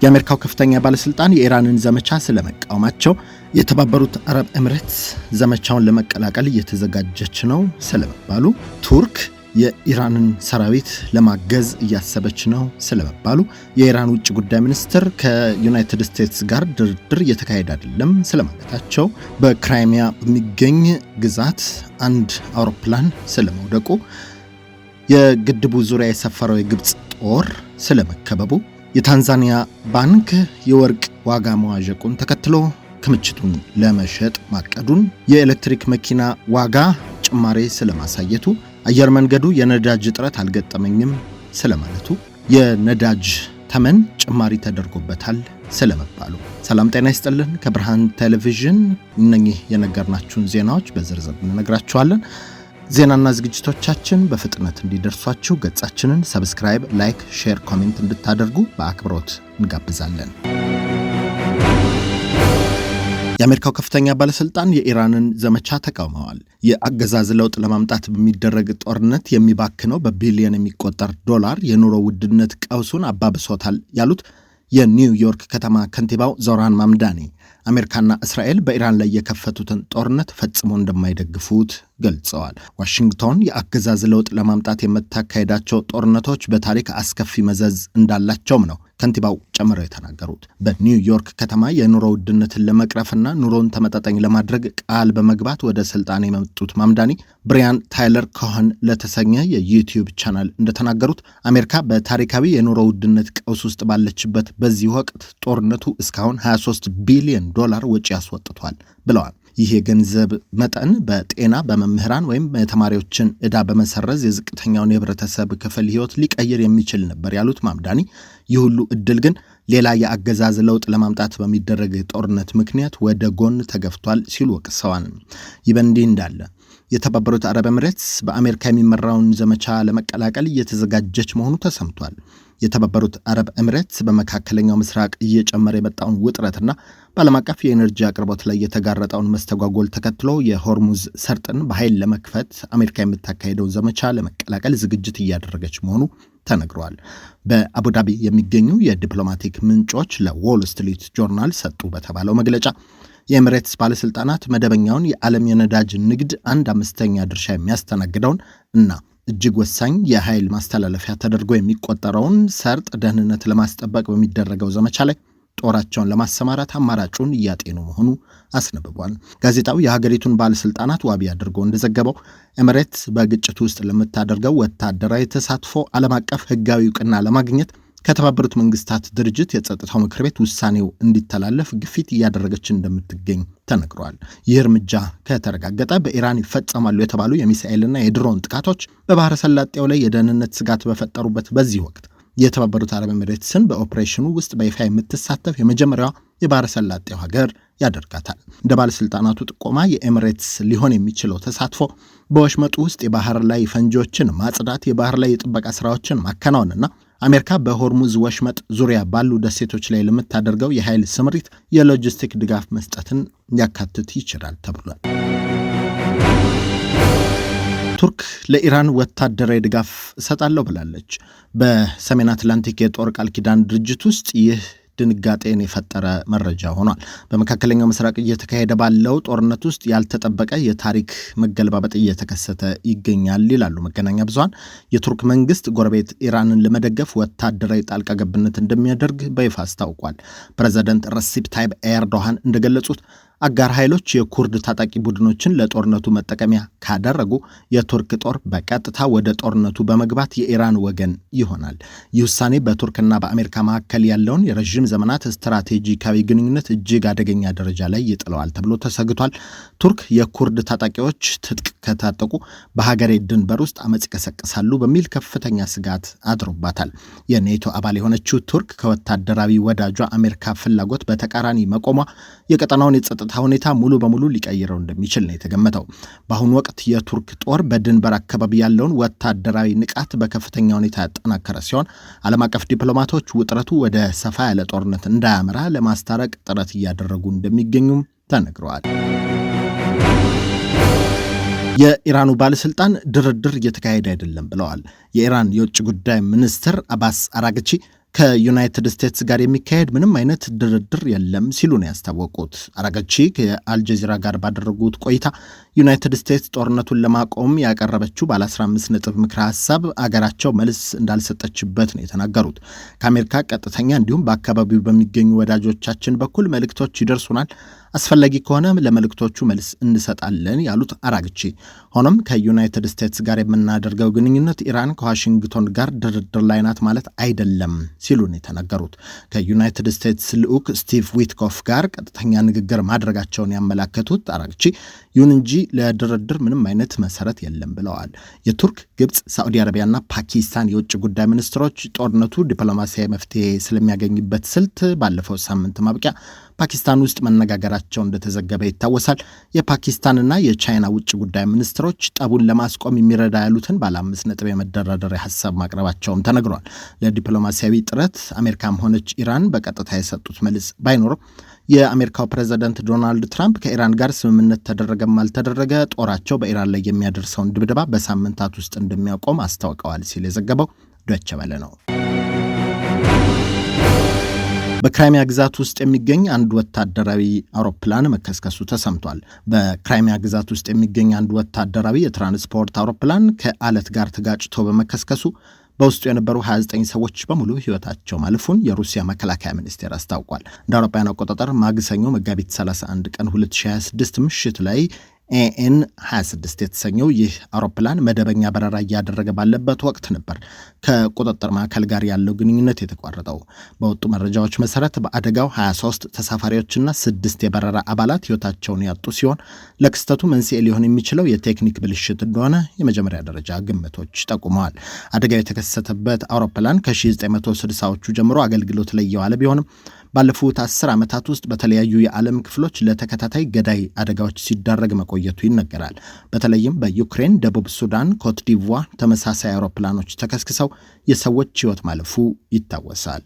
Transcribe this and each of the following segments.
የአሜሪካው ከፍተኛ ባለስልጣን የኢራንን ዘመቻ ስለመቃወማቸው፣ የተባበሩት አረብ ኤሚሬትስ ዘመቻውን ለመቀላቀል እየተዘጋጀች ነው ስለመባሉ፣ ቱርክ የኢራንን ሰራዊት ለማገዝ እያሰበች ነው ስለመባሉ፣ የኢራን ውጭ ጉዳይ ሚኒስትር ከዩናይትድ ስቴትስ ጋር ድርድር እየተካሄደ አይደለም ስለማለታቸው፣ በክራይሚያ በሚገኝ ግዛት አንድ አውሮፕላን ስለመውደቁ፣ የግድቡ ዙሪያ የሰፈረው የግብፅ ጦር ስለመከበቡ፣ የታንዛኒያ ባንክ የወርቅ ዋጋ መዋዠቁን ተከትሎ ክምችቱን ለመሸጥ ማቀዱን፣ የኤሌክትሪክ መኪና ዋጋ ጭማሬ ስለማሳየቱ፣ አየር መንገዱ የነዳጅ እጥረት አልገጠመኝም ስለማለቱ፣ የነዳጅ ተመን ጭማሪ ተደርጎበታል ስለመባሉ። ሰላም ጤና ይስጥልን። ከብርሃን ቴሌቪዥን እነኚህ የነገርናችሁን ዜናዎች በዝርዝር እንነግራችኋለን። ዜናና ዝግጅቶቻችን በፍጥነት እንዲደርሷችሁ ገጻችንን ሰብስክራይብ፣ ላይክ፣ ሼር፣ ኮሜንት እንድታደርጉ በአክብሮት እንጋብዛለን። የአሜሪካው ከፍተኛ ባለስልጣን የኢራንን ዘመቻ ተቃውመዋል። የአገዛዝ ለውጥ ለማምጣት በሚደረግ ጦርነት የሚባክነው በቢሊዮን የሚቆጠር ዶላር የኑሮ ውድነት ቀውሱን አባብሶታል ያሉት የኒውዮርክ ከተማ ከንቲባው ዞራን ማምዳኒ አሜሪካና እስራኤል በኢራን ላይ የከፈቱትን ጦርነት ፈጽሞ እንደማይደግፉት ገልጸዋል። ዋሽንግቶን የአገዛዝ ለውጥ ለማምጣት የምታካሄዳቸው ጦርነቶች በታሪክ አስከፊ መዘዝ እንዳላቸውም ነው ከንቲባው ጨምረው የተናገሩት። በኒውዮርክ ከተማ የኑሮ ውድነትን ለመቅረፍና ኑሮን ተመጣጣኝ ለማድረግ ቃል በመግባት ወደ ስልጣን የመጡት ማምዳኒ ብሪያን ታይለር ኮሄን ለተሰኘ የዩቲዩብ ቻናል እንደተናገሩት አሜሪካ በታሪካዊ የኑሮ ውድነት ቀውስ ውስጥ ባለችበት በዚህ ወቅት ጦርነቱ እስካሁን 23 ቢሊዮን ዶላር ወጪ ያስወጥቷል ብለዋል። ይህ የገንዘብ መጠን በጤና፣ በመምህራን ወይም የተማሪዎችን ዕዳ በመሰረዝ የዝቅተኛውን የህብረተሰብ ክፍል ህይወት ሊቀይር የሚችል ነበር ያሉት ማምዳኒ ይህ ሁሉ እድል ግን ሌላ የአገዛዝ ለውጥ ለማምጣት በሚደረግ ጦርነት ምክንያት ወደ ጎን ተገፍቷል ሲሉ ወቅሰዋል። ይህ በእንዲህ እንዳለ የተባበሩት አረብ ኤሚሬትስ በአሜሪካ የሚመራውን ዘመቻ ለመቀላቀል እየተዘጋጀች መሆኑ ተሰምቷል። የተባበሩት አረብ ኤሚሬትስ በመካከለኛው ምስራቅ እየጨመረ የመጣውን ውጥረትና በዓለም አቀፍ የኤነርጂ አቅርቦት ላይ የተጋረጠውን መስተጓጎል ተከትሎ የሆርሙዝ ሰርጥን በኃይል ለመክፈት አሜሪካ የምታካሄደው ዘመቻ ለመቀላቀል ዝግጅት እያደረገች መሆኑ ተነግሯል። በአቡዳቢ የሚገኙ የዲፕሎማቲክ ምንጮች ለዎል ስትሪት ጆርናል ሰጡ በተባለው መግለጫ የኤሚሬትስ ባለስልጣናት መደበኛውን የዓለም የነዳጅ ንግድ 1/5 ድርሻ የሚያስተናግደውን እና እጅግ ወሳኝ የኃይል ማስተላለፊያ ተደርጎ የሚቆጠረውን ሰርጥ ደህንነት ለማስጠበቅ በሚደረገው ዘመቻ ላይ ጦራቸውን ለማሰማራት አማራጩን እያጤኑ መሆኑ አስነብቧል። ጋዜጣው የሀገሪቱን ባለስልጣናት ዋቢ አድርጎ እንደዘገበው ኤሚሬትስ በግጭቱ ውስጥ ለምታደርገው ወታደራዊ ተሳትፎ ዓለም አቀፍ ሕጋዊ ዕውቅና ለማግኘት ከተባበሩት መንግስታት ድርጅት የጸጥታው ምክር ቤት ውሳኔው እንዲተላለፍ ግፊት እያደረገች እንደምትገኝ ተነግሯል። ይህ እርምጃ ከተረጋገጠ በኢራን ይፈጸማሉ የተባሉ የሚሳኤልና የድሮን ጥቃቶች በባህረ ሰላጤው ላይ የደህንነት ስጋት በፈጠሩበት በዚህ ወቅት የተባበሩት አረብ ኤሚሬትስን በኦፕሬሽኑ ውስጥ በይፋ የምትሳተፍ የመጀመሪያዋ የባህረ ሰላጤው ሀገር ያደርጋታል። እንደ ባለስልጣናቱ ጥቆማ የኤሚሬትስ ሊሆን የሚችለው ተሳትፎ በወሽመጡ ውስጥ የባህር ላይ ፈንጂዎችን ማጽዳት፣ የባህር ላይ የጥበቃ ስራዎችን ማከናወንና አሜሪካ በሆርሙዝ ወሽመጥ ዙሪያ ባሉ ደሴቶች ላይ ለምታደርገው የኃይል ስምሪት የሎጂስቲክ ድጋፍ መስጠትን ሊያካትት ይችላል ተብሏል። ቱርክ ለኢራን ወታደራዊ ድጋፍ እሰጣለሁ ብላለች። በሰሜን አትላንቲክ የጦር ቃል ኪዳን ድርጅት ውስጥ ይህ ድንጋጤን የፈጠረ መረጃ ሆኗል። በመካከለኛው ምስራቅ እየተካሄደ ባለው ጦርነት ውስጥ ያልተጠበቀ የታሪክ መገልባበጥ እየተከሰተ ይገኛል ይላሉ መገናኛ ብዙሃን። የቱርክ መንግስት ጎረቤት ኢራንን ለመደገፍ ወታደራዊ ጣልቃ ገብነት እንደሚያደርግ በይፋ አስታውቋል። ፕሬዝዳንት ረሲፕ ታይብ ኤርዶሃን እንደገለጹት አጋር ኃይሎች የኩርድ ታጣቂ ቡድኖችን ለጦርነቱ መጠቀሚያ ካደረጉ የቱርክ ጦር በቀጥታ ወደ ጦርነቱ በመግባት የኢራን ወገን ይሆናል። ይህ ውሳኔ በቱርክና በአሜሪካ መካከል ያለውን የረዥም ዘመናት ስትራቴጂካዊ ግንኙነት እጅግ አደገኛ ደረጃ ላይ ይጥለዋል ተብሎ ተሰግቷል። ቱርክ የኩርድ ታጣቂዎች ትጥቅ ከታጠቁ በሀገሬ ድንበር ውስጥ አመጽ ይቀሰቅሳሉ በሚል ከፍተኛ ስጋት አድሮባታል። የኔቶ አባል የሆነችው ቱርክ ከወታደራዊ ወዳጇ አሜሪካ ፍላጎት በተቃራኒ መቆሟ የቀጠናውን የጸጥታ ሁኔታ ሙሉ በሙሉ ሊቀይረው እንደሚችል ነው የተገመተው። በአሁኑ ወቅት የቱርክ ጦር በድንበር አካባቢ ያለውን ወታደራዊ ንቃት በከፍተኛ ሁኔታ ያጠናከረ ሲሆን ዓለም አቀፍ ዲፕሎማቶች ውጥረቱ ወደ ሰፋ ያለ ጦርነት እንዳያመራ ለማስታረቅ ጥረት እያደረጉ እንደሚገኙም ተነግረዋል። የኢራኑ ባለስልጣን ድርድር እየተካሄደ አይደለም ብለዋል። የኢራን የውጭ ጉዳይ ሚኒስትር አባስ አራግቺ ከዩናይትድ ስቴትስ ጋር የሚካሄድ ምንም አይነት ድርድር የለም ሲሉ ነው ያስታወቁት። አራግቺ ከአልጀዚራ ጋር ባደረጉት ቆይታ ዩናይትድ ስቴትስ ጦርነቱን ለማቆም ያቀረበችው ባለ 15 ነጥብ ምክረ ሐሳብ አገራቸው መልስ እንዳልሰጠችበት ነው የተናገሩት። ከአሜሪካ ቀጥተኛ እንዲሁም በአካባቢው በሚገኙ ወዳጆቻችን በኩል መልእክቶች ይደርሱናል፣ አስፈላጊ ከሆነ ለመልእክቶቹ መልስ እንሰጣለን ያሉት አራግቺ፣ ሆኖም ከዩናይትድ ስቴትስ ጋር የምናደርገው ግንኙነት ኢራን ከዋሽንግቶን ጋር ድርድር ላይ ናት ማለት አይደለም ሲሉ ነው የተናገሩት። ከዩናይትድ ስቴትስ ልዑክ ስቲቭ ዊትኮፍ ጋር ቀጥተኛ ንግግር ማድረጋቸውን ያመላከቱት አራግቺ፣ ይሁን እንጂ ለድርድር ምንም አይነት መሰረት የለም ብለዋል። የቱርክ፣ ግብፅ፣ ሳዑዲ አረቢያና ፓኪስታን የውጭ ጉዳይ ሚኒስትሮች ጦርነቱ ዲፕሎማሲያዊ መፍትሄ ስለሚያገኝበት ስልት ባለፈው ሳምንት ማብቂያ ፓኪስታን ውስጥ መነጋገራቸው እንደተዘገበ ይታወሳል። የፓኪስታንና የቻይና ውጭ ጉዳይ ሚኒስትሮች ጠቡን ለማስቆም የሚረዳ ያሉትን ባለ 5 ነጥብ የመደራደሪያ ሐሳብ ማቅረባቸውም ተነግሯል። ለዲፕሎማሲያዊ ጥረት አሜሪካም ሆነች ኢራን በቀጥታ የሰጡት መልስ ባይኖርም የአሜሪካው ፕሬዝዳንት ዶናልድ ትራምፕ ከኢራን ጋር ስምምነት ተደረገም አልተደረገ ጦራቸው በኢራን ላይ የሚያደርሰውን ድብደባ በሳምንታት ውስጥ እንደሚያቆም አስታውቀዋል ሲል የዘገበው ዶይቼ ቬለ ነው። በክራይሚያ ግዛት ውስጥ የሚገኝ አንድ ወታደራዊ አውሮፕላን መከስከሱ ተሰምቷል። በክራይሚያ ግዛት ውስጥ የሚገኝ አንድ ወታደራዊ የትራንስፖርት አውሮፕላን ከአለት ጋር ተጋጭቶ በመከስከሱ በውስጡ የነበሩ 29 ሰዎች በሙሉ ሕይወታቸው ማለፉን የሩሲያ መከላከያ ሚኒስቴር አስታውቋል። እንደ አውሮፓውያን አቆጣጠር ማግሰኞ መጋቢት 31 ቀን 2026 ምሽት ላይ ኤኤን 26 የተሰኘው ይህ አውሮፕላን መደበኛ በረራ እያደረገ ባለበት ወቅት ነበር ከቁጥጥር ማዕከል ጋር ያለው ግንኙነት የተቋረጠው። በወጡ መረጃዎች መሰረት በአደጋው 23 ተሳፋሪዎችና 6 የበረራ አባላት ሕይወታቸውን ያጡ ሲሆን ለክስተቱ መንስኤ ሊሆን የሚችለው የቴክኒክ ብልሽት እንደሆነ የመጀመሪያ ደረጃ ግምቶች ጠቁመዋል። አደጋው የተከሰተበት አውሮፕላን ከ1960ዎቹ ጀምሮ አገልግሎት ላይ የዋለ ቢሆንም ባለፉት 10 ዓመታት ውስጥ በተለያዩ የዓለም ክፍሎች ለተከታታይ ገዳይ አደጋዎች ሲዳረግ መቆየቱ ይነገራል። በተለይም በዩክሬን፣ ደቡብ ሱዳን፣ ኮት ዲቯር ተመሳሳይ አውሮፕላኖች ተከስክሰው የሰዎች ሕይወት ማለፉ ይታወሳል።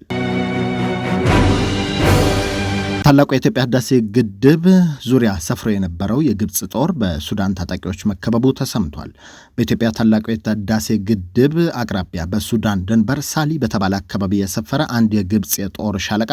ታላቁ የኢትዮጵያ ህዳሴ ግድብ ዙሪያ ሰፍሮ የነበረው የግብፅ ጦር በሱዳን ታጣቂዎች መከበቡ ተሰምቷል። በኢትዮጵያ ታላቁ የህዳሴ ግድብ አቅራቢያ በሱዳን ድንበር ሳሊ በተባለ አካባቢ የሰፈረ አንድ የግብፅ የጦር ሻለቃ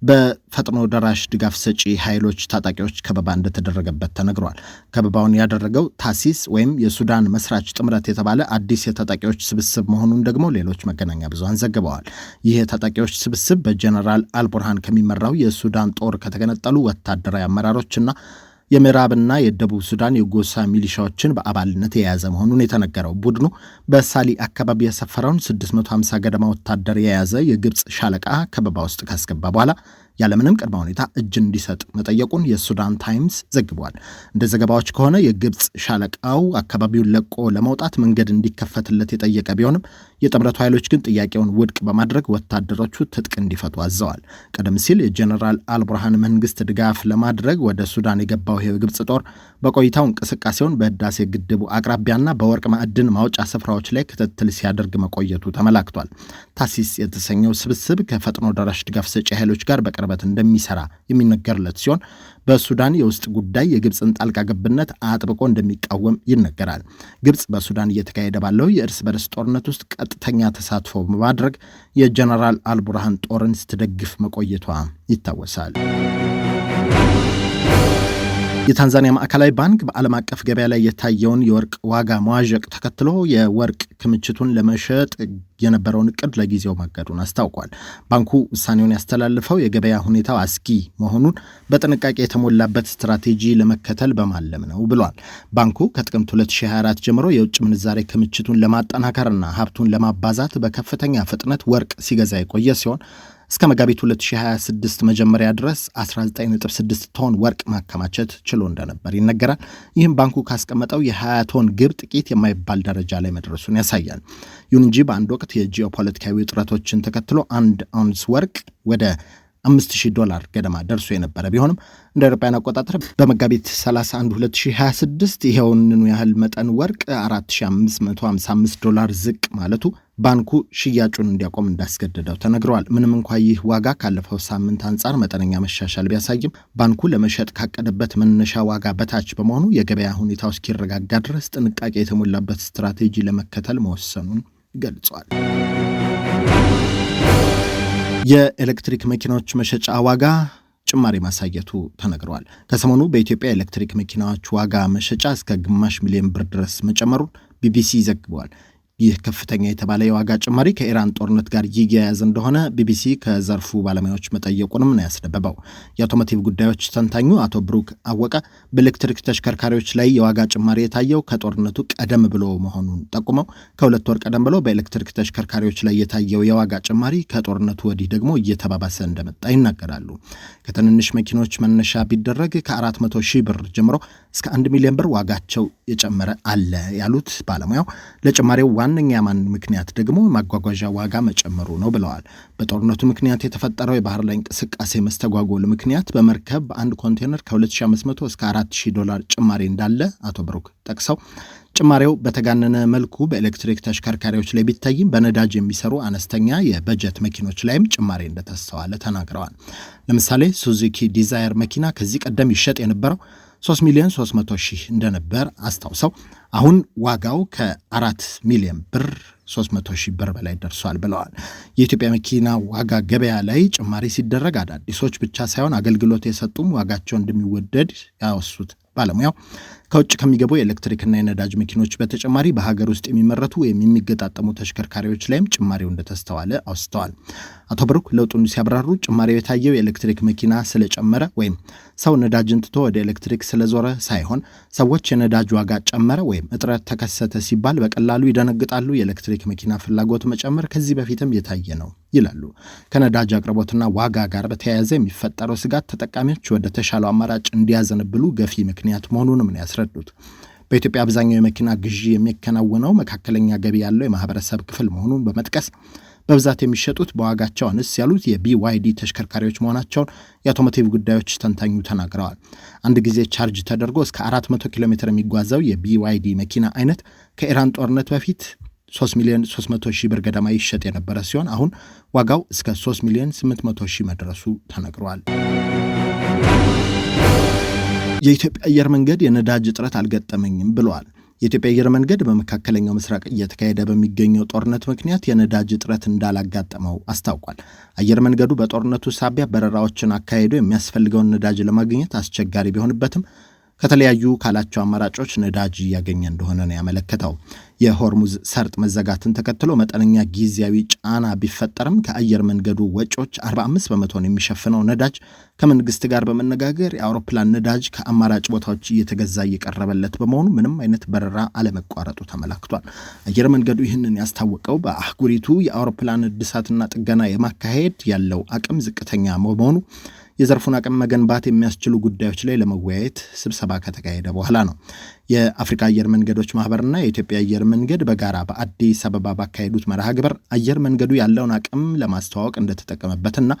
በፈጥኖ ደራሽ ድጋፍ ሰጪ ኃይሎች ታጣቂዎች ከበባ እንደተደረገበት ተነግሯል። ከበባውን ያደረገው ታሲስ ወይም የሱዳን መስራች ጥምረት የተባለ አዲስ የታጣቂዎች ስብስብ መሆኑን ደግሞ ሌሎች መገናኛ ብዙሃን ዘግበዋል። ይህ የታጣቂዎች ስብስብ በጀነራል አልቡርሃን ከሚመራው የሱዳን ጦር ከተገነጠሉ ወታደራዊ አመራሮችና የምዕራብና የደቡብ ሱዳን የጎሳ ሚሊሻዎችን በአባልነት የያዘ መሆኑን የተነገረው ቡድኑ በሳሊ አካባቢ የሰፈረውን 650 ገደማ ወታደር የያዘ የግብፅ ሻለቃ ከበባ ውስጥ ካስገባ በኋላ ያለምንም ቅድመ ሁኔታ እጅ እንዲሰጥ መጠየቁን የሱዳን ታይምስ ዘግቧል። እንደ ዘገባዎች ከሆነ የግብፅ ሻለቃው አካባቢውን ለቆ ለመውጣት መንገድ እንዲከፈትለት የጠየቀ ቢሆንም የጥምረቱ ኃይሎች ግን ጥያቄውን ውድቅ በማድረግ ወታደሮቹ ትጥቅ እንዲፈቱ አዘዋል። ቀደም ሲል የጀነራል አልቡርሃን መንግስት ድጋፍ ለማድረግ ወደ ሱዳን የገባው የግብፅ ጦር በቆይታው እንቅስቃሴውን በህዳሴ ግድቡ አቅራቢያና በወርቅ ማዕድን ማውጫ ስፍራዎች ላይ ክትትል ሲያደርግ መቆየቱ ተመላክቷል። ታሲስ የተሰኘው ስብስብ ከፈጥኖ ደራሽ ድጋፍ ሰጪ ኃይሎች ጋር በቅርበት እንደሚሰራ የሚነገርለት ሲሆን በሱዳን የውስጥ ጉዳይ የግብፅን ጣልቃ ገብነት አጥብቆ እንደሚቃወም ይነገራል። ግብፅ በሱዳን እየተካሄደ ባለው የእርስ በርስ ጦርነት ውስጥ ቀጥተኛ ተሳትፎ በማድረግ የጀነራል አልቡርሃን ጦርን ስትደግፍ መቆየቷ ይታወሳል። የታንዛኒያ ማዕከላዊ ባንክ በዓለም አቀፍ ገበያ ላይ የታየውን የወርቅ ዋጋ መዋዠቅ ተከትሎ የወርቅ ክምችቱን ለመሸጥ የነበረውን እቅድ ለጊዜው ማገዱን አስታውቋል። ባንኩ ውሳኔውን ያስተላልፈው የገበያ ሁኔታው አስጊ መሆኑን በጥንቃቄ የተሞላበት ስትራቴጂ ለመከተል በማለም ነው ብሏል። ባንኩ ከጥቅምት 2024 ጀምሮ የውጭ ምንዛሬ ክምችቱን ለማጠናከርና ሀብቱን ለማባዛት በከፍተኛ ፍጥነት ወርቅ ሲገዛ የቆየ ሲሆን እስከ መጋቢት 2026 መጀመሪያ ድረስ 19.6 ቶን ወርቅ ማከማቸት ችሎ እንደነበር ይነገራል። ይህም ባንኩ ካስቀመጠው የ20 ቶን ግብ ጥቂት የማይባል ደረጃ ላይ መድረሱን ያሳያል። ይሁን እንጂ በአንድ ወቅት የጂኦፖለቲካዊ ውጥረቶችን ተከትሎ 1 አውንስ ወርቅ ወደ $5,000 ገደማ ደርሶ የነበረ ቢሆንም እንደ አውሮፓውያን አቆጣጠር በመጋቢት 31 2026 ይሄውንኑ ያህል መጠን ወርቅ $4,555 ዝቅ ማለቱ ባንኩ ሽያጩን እንዲያቆም እንዳስገደደው ተነግረዋል። ምንም እንኳ ይህ ዋጋ ካለፈው ሳምንት አንጻር መጠነኛ መሻሻል ቢያሳይም ባንኩ ለመሸጥ ካቀደበት መነሻ ዋጋ በታች በመሆኑ የገበያ ሁኔታው እስኪረጋጋ ድረስ ጥንቃቄ የተሞላበት ስትራቴጂ ለመከተል መወሰኑን ገልጿል። የኤሌክትሪክ መኪናዎች መሸጫ ዋጋ ጭማሪ ማሳየቱ ተነግሯል። ከሰሞኑ በኢትዮጵያ ኤሌክትሪክ መኪናዎች ዋጋ መሸጫ እስከ ግማሽ ሚሊዮን ብር ድረስ መጨመሩን ቢቢሲ ዘግቧል። ይህ ከፍተኛ የተባለ የዋጋ ጭማሪ ከኢራን ጦርነት ጋር ይያያዝ እንደሆነ ቢቢሲ ከዘርፉ ባለሙያዎች መጠየቁንም ነው ያስነበበው። የአውቶሞቲቭ ጉዳዮች ተንታኙ አቶ ብሩክ አወቀ በኤሌክትሪክ ተሽከርካሪዎች ላይ የዋጋ ጭማሪ የታየው ከጦርነቱ ቀደም ብሎ መሆኑን ጠቁመው ከ2 ወር ቀደም ብሎ በኤሌክትሪክ ተሽከርካሪዎች ላይ የታየው የዋጋ ጭማሪ ከጦርነቱ ወዲህ ደግሞ እየተባባሰ እንደመጣ ይናገራሉ። ከትንንሽ መኪኖች መነሻ ቢደረግ ከ400 ሺህ ብር ጀምሮ እስከ 1 ሚሊዮን ብር ዋጋቸው የጨመረ አለ ያሉት ባለሙያው ለጭማሪው ዋነኛ ምክንያት ደግሞ ማጓጓዣ ዋጋ መጨመሩ ነው ብለዋል። በጦርነቱ ምክንያት የተፈጠረው የባህር ላይ እንቅስቃሴ መስተጓጎል ምክንያት በመርከብ በአንድ ኮንቴነር ከ2500 እስከ $4000 ጭማሪ እንዳለ አቶ ብሩክ ጠቅሰው ጭማሪው በተጋነነ መልኩ በኤሌክትሪክ ተሽከርካሪዎች ላይ ቢታይም በነዳጅ የሚሰሩ አነስተኛ የበጀት መኪኖች ላይም ጭማሪ እንደተስተዋለ ተናግረዋል። ለምሳሌ ሱዙኪ ዲዛየር መኪና ከዚህ ቀደም ይሸጥ የነበረው 3,300,000 እንደነበር አስታውሰው አሁን ዋጋው ከ4 ሚሊዮን ብር 300,000 ብር በላይ ደርሷል ብለዋል። የኢትዮጵያ መኪና ዋጋ ገበያ ላይ ጭማሪ ሲደረግ አዳዲሶች ብቻ ሳይሆን አገልግሎት የሰጡም ዋጋቸው እንደሚወደድ ያወሱት ባለሙያው ከውጭ ከሚገቡ የኤሌክትሪክና የነዳጅ መኪኖች በተጨማሪ በሀገር ውስጥ የሚመረቱ ወይም የሚገጣጠሙ ተሽከርካሪዎች ላይም ጭማሪው እንደተስተዋለ አውስተዋል። አቶ ብሩክ ለውጡን ሲያብራሩ ጭማሪው የታየው የኤሌክትሪክ መኪና ስለጨመረ ወይም ሰው ነዳጅን ትቶ ወደ ኤሌክትሪክ ስለዞረ ሳይሆን ሰዎች የነዳጅ ዋጋ ጨመረ ወይም እጥረት ተከሰተ ሲባል በቀላሉ ይደነግጣሉ። የኤሌክትሪክ መኪና ፍላጎት መጨመር ከዚህ በፊትም የታየ ነው ይላሉ። ከነዳጅ አቅርቦትና ዋጋ ጋር በተያያዘ የሚፈጠረው ስጋት ተጠቃሚዎች ወደ ተሻለው አማራጭ እንዲያዘነብሉ ገፊ ምክንያት መሆኑንም ነው ያስረዱት። በኢትዮጵያ አብዛኛው የመኪና ግዢ የሚከናወነው መካከለኛ ገቢ ያለው የማህበረሰብ ክፍል መሆኑን በመጥቀስ በብዛት የሚሸጡት በዋጋቸው አነስ ያሉት የቢዋይዲ ተሽከርካሪዎች መሆናቸውን የአውቶሞቲቭ ጉዳዮች ተንታኙ ተናግረዋል። አንድ ጊዜ ቻርጅ ተደርጎ እስከ 400 ኪሎ ሜትር የሚጓዘው የቢዋይዲ መኪና አይነት ከኢራን ጦርነት በፊት 3,300,000 ብር ገደማ ይሸጥ የነበረ ሲሆን አሁን ዋጋው እስከ 3,800,000 መድረሱ ተነግሯል። የኢትዮጵያ አየር መንገድ የነዳጅ እጥረት አልገጠመኝም ብለዋል። የኢትዮጵያ አየር መንገድ በመካከለኛው ምስራቅ እየተካሄደ በሚገኘው ጦርነት ምክንያት የነዳጅ እጥረት እንዳላጋጠመው አስታውቋል። አየር መንገዱ በጦርነቱ ሳቢያ በረራዎችን አካሄዶ የሚያስፈልገውን ነዳጅ ለማግኘት አስቸጋሪ ቢሆንበትም ከተለያዩ ካላቸው አማራጮች ነዳጅ እያገኘ እንደሆነ ነው ያመለከተው። የሆርሙዝ ሰርጥ መዘጋትን ተከትሎ መጠነኛ ጊዜያዊ ጫና ቢፈጠርም ከአየር መንገዱ ወጪዎች 45% የሚሸፍነው ነዳጅ ከመንግስት ጋር በመነጋገር የአውሮፕላን ነዳጅ ከአማራጭ ቦታዎች እየተገዛ እየቀረበለት በመሆኑ ምንም አይነት በረራ አለመቋረጡ ተመላክቷል። አየር መንገዱ ይህንን ያስታወቀው በአህጉሪቱ የአውሮፕላን እድሳትና ጥገና የማካሄድ ያለው አቅም ዝቅተኛ በመሆኑ የዘርፉን አቅም መገንባት የሚያስችሉ ጉዳዮች ላይ ለመወያየት ስብሰባ ከተካሄደ በኋላ ነው። የአፍሪካ አየር መንገዶች ማህበርና የኢትዮጵያ አየር መንገድ በጋራ በአዲስ አበባ ባካሄዱት መርሃ ግብር አየር መንገዱ ያለውን አቅም ለማስተዋወቅ እንደተጠቀመበትና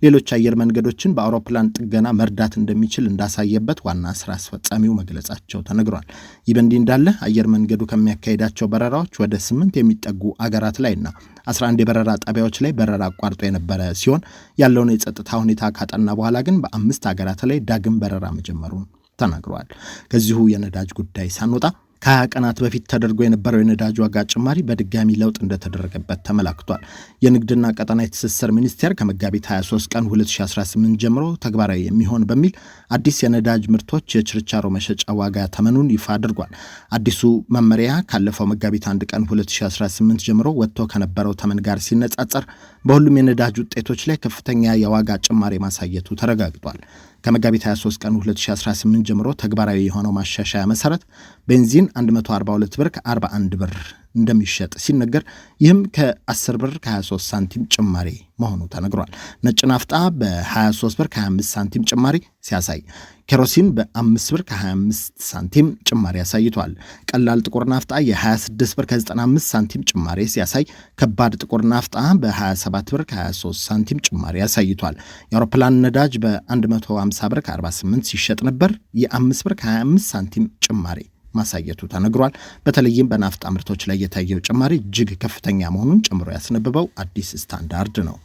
ሌሎች አየር መንገዶችን በአውሮፕላን ጥገና መርዳት እንደሚችል እንዳሳየበት ዋና ስራ አስፈጻሚው መግለጻቸው ተነግሯል። ይህ በእንዲህ እንዳለ አየር መንገዱ ከሚያካሄዳቸው በረራዎች ወደ 8 የሚጠጉ አገራት ላይና 11 የበረራ ጣቢያዎች ላይ በረራ አቋርጦ የነበረ ሲሆን ያለውን የጸጥታ ሁኔታ ካጠና በኋላ ግን በ5 አገራት ላይ ዳግም በረራ መጀመሩን ተናግረዋል። ከዚሁ የነዳጅ ጉዳይ ሳንወጣ ከ20 ቀናት በፊት ተደርጎ የነበረው የነዳጅ ዋጋ ጭማሪ በድጋሚ ለውጥ እንደተደረገበት ተመላክቷል። የንግድና ቀጠናዊ ትስስር ሚኒስቴር ከመጋቢት 23 ቀን 2018 ጀምሮ ተግባራዊ የሚሆን በሚል አዲስ የነዳጅ ምርቶች የችርቻሮ መሸጫ ዋጋ ተመኑን ይፋ አድርጓል። አዲሱ መመሪያ ካለፈው መጋቢት 1 ቀን 2018 ጀምሮ ወጥቶ ከነበረው ተመን ጋር ሲነጻጸር በሁሉም የነዳጅ ውጤቶች ላይ ከፍተኛ የዋጋ ጭማሪ ማሳየቱ ተረጋግጧል። ከመጋቢት 23 ቀን 2018 ጀምሮ ተግባራዊ የሆነው ማሻሻያ መሰረት ቤንዚን 142 ብር ከ41 ብር እንደሚሸጥ ሲነገር ይህም ከ10 ብር ከ23 ሳንቲም ጭማሪ መሆኑ ተነግሯል። ነጭ ናፍጣ በ23 ብር ከ25 ሳንቲም ጭማሪ ሲያሳይ ኬሮሲን በ5 ብር ከ25 ሳንቲም ጭማሪ አሳይቷል። ቀላል ጥቁር ናፍጣ የ26 ብር ከ95 ሳንቲም ጭማሪ ሲያሳይ ከባድ ጥቁር ናፍጣ በ27 ብር ከ23 ሳንቲም ጭማሪ አሳይቷል። የአውሮፕላን ነዳጅ በ150 ብር ከ48 ሲሸጥ ነበር የ5 ብር ከ25 ሳንቲም ጭማሪ ማሳየቱ ተነግሯል። በተለይም በናፍጣ ምርቶች ላይ የታየው ጭማሪ እጅግ ከፍተኛ መሆኑን ጨምሮ ያስነበበው አዲስ ስታንዳርድ ነው።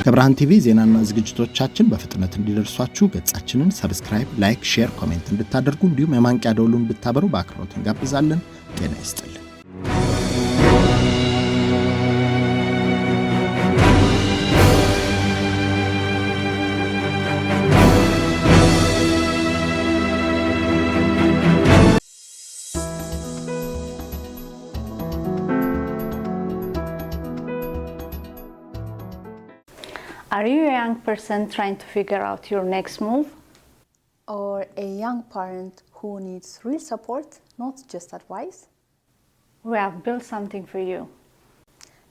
ከብርሃን ቲቪ ዜናና ዝግጅቶቻችን በፍጥነት እንዲደርሷችሁ ገጻችንን ሰብስክራይብ፣ ላይክ፣ ሼር፣ ኮሜንት እንድታደርጉ እንዲሁም የማንቂያ ደወሉን ብታበሩ በአክብሮት እንጋብዛለን። ጤና ይስጥልን። Are you a young person trying to figure out your next move? Or a young parent who needs real support, not just advice? We have built something for you.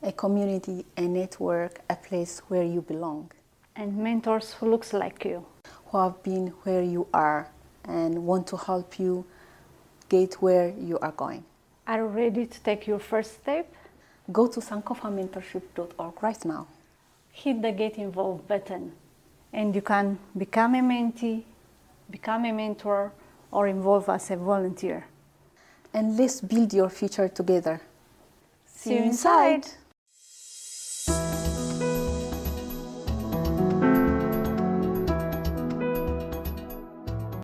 A community, a network, a place where you belong. And mentors who looks like you. Who have been where you are and want to help you get where you are going. Are you ready to take your first step? Go to sankofamentorship.org right now. Hit the Get Involved button and you can become a mentee, become a mentor, or involve as a volunteer. And let's build your future together. See you inside!